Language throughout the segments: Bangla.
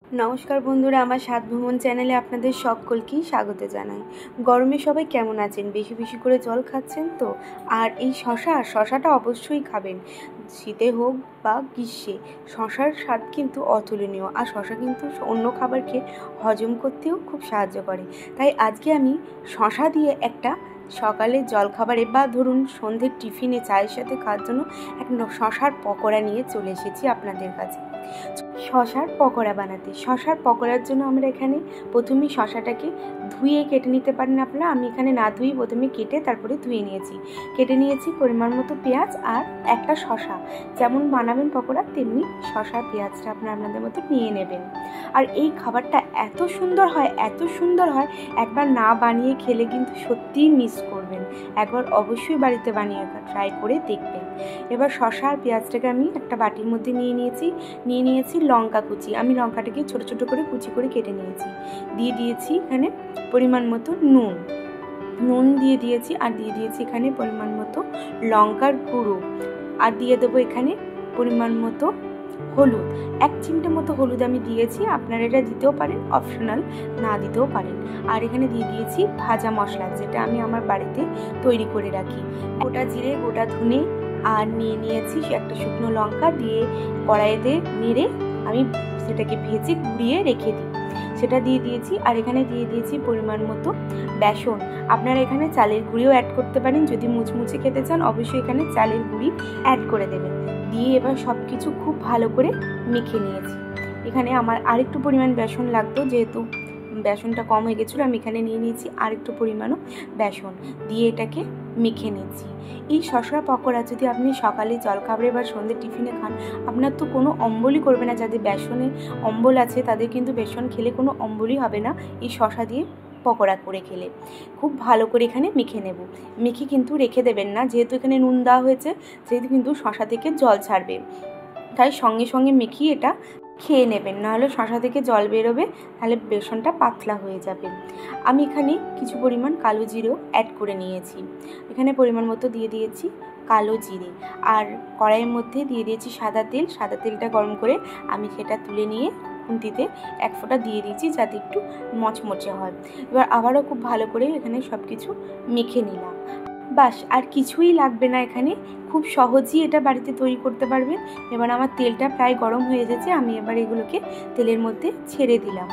নমস্কার বন্ধুরা, আমার স্বাদ ভ্রমণ চ্যানেলে আপনাদের সকলকেই স্বাগত জানাই। গরমে সবাই কেমন আছেন? বেশি বেশি করে জল খাচ্ছেন তো? আর এই শশাটা অবশ্যই খাবেন, শীতে হোক বা গ্রীষ্মে। শশার স্বাদ কিন্তু অতুলনীয়, আর শশা কিন্তু অন্য খাবারকে হজম করতেও খুব সাহায্য করে। তাই আজকে আমি শশা দিয়ে একটা সকালের জলখাবারে বা ধরুন সন্ধ্যের টিফিনে চায়ের সাথে খাওয়ার জন্য একটা শশার পকোড়া নিয়ে চলে এসেছি আপনাদের কাছে। শশার পকোড়া বানাতে, শশার পকোড়ার জন্য আমরা এখানে প্রথমেই শশাটাকে ধুয়ে কেটে নিতে পারেন আপনারা। আমি এখানে না ধুয়ে প্রথমে কেটে তারপরে ধুয়ে নিয়েছি। কেটে নিয়েছি পরিমাণ মতো পেঁয়াজ আর একটা শশা। যেমন বানাবেন পকোড়া তেমনি শশা পেঁয়াজটা আপনাদের মতো নিয়ে নেবেন। আর এই খাবারটা এত সুন্দর হয়, একবার না বানিয়ে খেলে কিন্তু সত্যিই মিস করবেন। একবার অবশ্যই বাড়িতে বানিয়ে ট্রাই করে দেখবেন। এবার শশা আর পেঁয়াজটাকে আমি একটা বাটির মধ্যে নিয়ে নিয়েছি লঙ্কা কুচি। আমি লঙ্কাটাকে ছোট ছোট করে কুচি করে কেটে নিয়েছি। দিয়ে দিয়েছি এখানে পরিমাণ মতো নুন দিয়ে দিয়েছি, আর দিয়ে দিয়েছি এখানে পরিমাণ মতো লঙ্কার গুঁড়ো, আর দিয়ে দেবো এখানে পরিমাণ মতো হলুদ। 1 চিমটে মতো হলুদ আমি দিয়েছি, আপনারা এটা দিতেও পারেন, অপশনাল, না দিতেও পারেন। আর এখানে দিয়ে দিয়েছি ভাজা মশলা, যেটা আমি আমার বাড়িতে তৈরি করে রাখি। গোটা জিরে, গোটা ধনে, আর নিয়েছি একটা শুকনো লঙ্কা দিয়ে কড়াইতে নেড়ে আমি সেটাকে ভেজে গুঁড়িয়ে রেখে দিই, সেটা দিয়ে দিয়েছি। আর এখানে দিয়ে দিয়েছি পরিমাণ মতো বেসন। আপনারা এখানে চালের গুঁড়িও অ্যাড করতে পারেন, যদি মুচমুচে খেতে চান অবশ্যই এখানে চালের গুঁড়ি অ্যাড করে দেবেন। দিয়ে এবার সব কিছু খুব ভালো করে মেখে নিয়েছি। এখানে আমার আরেকটু পরিমাণ বেসন লাগতো, যেহেতু বেসনটা কম হয়ে গেছিলো, আমি এখানে নিয়ে নিয়েছি আরেকটু পরিমাণও বেসন দিয়ে এটাকে মেখে নিয়েছি। এই শশার পকোড়া যদি আপনি সকালে জলখাবারে বা সন্ধ্যে টিফিনে খান, আপনার তো কোনো অম্বলই করবে না। যাদের বেসনে অম্বল আছে তাদের কিন্তু বেসন খেলে কোনো অম্বলই হবে না এই শশা দিয়ে পকোড়া করে খেলে। খুব ভালো করে এখানে মেখে নেব। মেখে কিন্তু রেখে দেবেন না, যেহেতু এখানে নুন দেওয়া হয়েছে, সেহেতু কিন্তু শশা থেকে জল ছাড়বে। তাই সঙ্গে সঙ্গে মেখিয়ে এটা খেয়ে নেবেন, নাহলে শশা থেকে জল বেরোবে, তাহলে বেসনটা পাতলা হয়ে যাবে। আমি এখানে কিছু পরিমাণ কালো জিরেও অ্যাড করে নিয়েছি। এখানে পরিমাণ মতো দিয়ে দিয়েছি কালো জিরে, আর কড়াইয়ের মধ্যে দিয়ে দিয়েছি সাদা তেলটা গরম করে আমি সেটা তুলে নিয়ে খুন্তিতে 1 ফোঁটা দিয়ে দিয়েছি, যাতে একটু মচমচে হয়। এবার আবারও খুব ভালো করে এখানে সব কিছু মেখে নিলাম। বাস, আর কিছুই লাগবে না, এখানে খুব সহজেই এটা বাড়িতে তৈরি করতে পারবেন। এবার আমার তেলটা প্রায় গরম হয়ে এসেছে, আমি এবার এগুলোকে তেলের মধ্যে ছেড়ে দিলাম।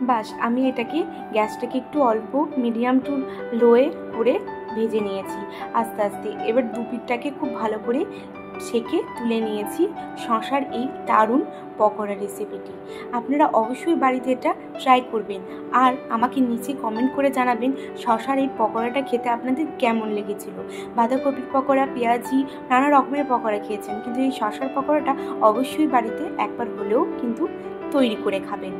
বাস, আমি এটাকে গ্যাসটাকে একটু অল্প মিডিয়াম টু লোয়ে করে ভেজে নিয়েছি আস্তে আস্তে। এবার দুপিঠটাকে খুব ভালো করে সেকে তুলে নিয়েছি শশার এই দারুণ পকোড়া রেসিপিটি। আপনারা অবশ্যই বাড়িতে এটা ট্রাই করবেন, আর আমাকে নিচে কমেন্ট করে জানাবেন শশার এই পকোড়াটা খেতে আপনাদের কেমন লেগেছিল। বাঁধাকপির পকোড়া, পেঁয়াজি, নানা রকমের পকোড়া খেয়েছেন, কিন্তু এই শশার পকোড়াটা অবশ্যই বাড়িতে একবার হলেও কিন্তু তৈরি করে খাবেন।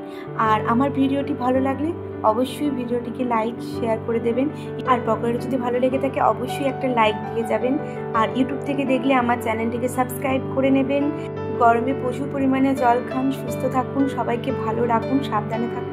আর আমার ভিডিওটি ভালো লাগলে অবশ্যই ভিডিওটিকে লাইক শেয়ার করে দেবেন। আর পকোড়াটা যদি ভালো লেগে থাকে অবশ্যই একটা লাইক দিয়ে যাবেন। আর ইউটিউব থেকে দেখলে আমার চ্যানেলটিকে সাবস্ক্রাইব করে নেবেন। গরমে প্রচুর পরিমাণে জল খান, সুস্থ থাকুন, সবাইকে ভালো রাখুন, সাবধানে থাকুন।